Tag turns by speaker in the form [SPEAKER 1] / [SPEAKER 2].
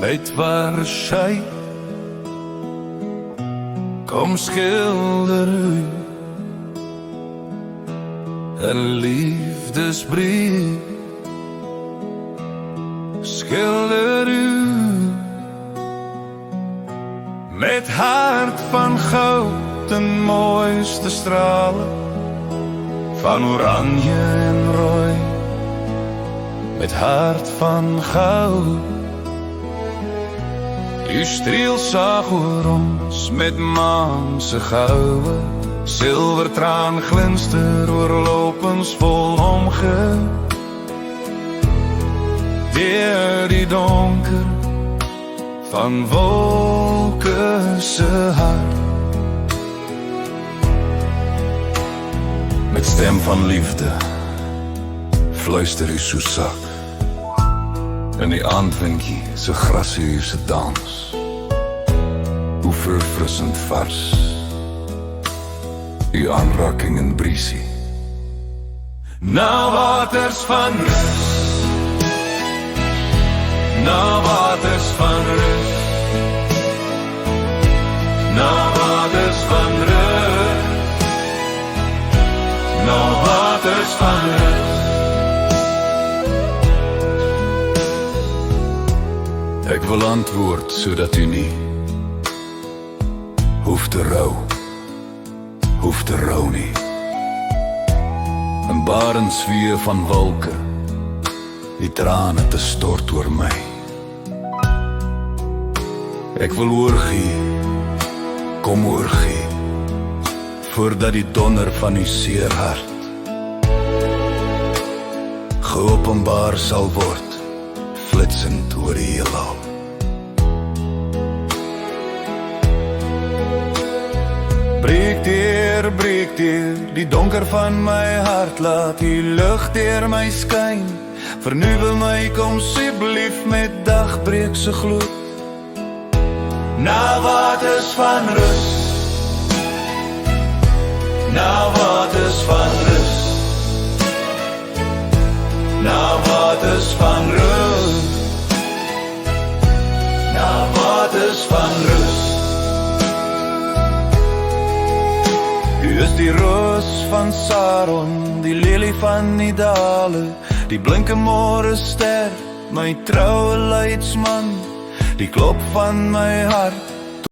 [SPEAKER 1] Weet waar sy kom skilder u 'n liefdesbrief, skilder u met hart van goud en mooiste strale van oranje en rooi, met hart van goud. U streel sag oor ons met maan se goue, silvertraan glinster oorlopens vol omge. Deur die donker van wolke se hart, met stem van liefde fluister u so sak in die aandwinkie se grasiese dans. Hoe verfrissend vars uw aanraking en briesie. Na waters van rus, na waters van rus, na waters van rus, na waters van rus. Ek wil antwoord sodat u nie hoef te rou nie. 'n barensweer van wolke, die trane te stort oor my. Ek wil oorgee, kom oorgee, voordat die donder van u seer hart geopenbaar sal word, flitsend oor die heelal. Breek deur die donker van my hart, laat die lig deur my skyn, vernuwe my kom asseblief met dagbreek se gloed. Na waters van rus, na waters van rus, na waters van rus, na waters van rus. U is die roos van Saron, die lelie van die dale, die blinke morgenster, my troue leidsman, die klop van my hart,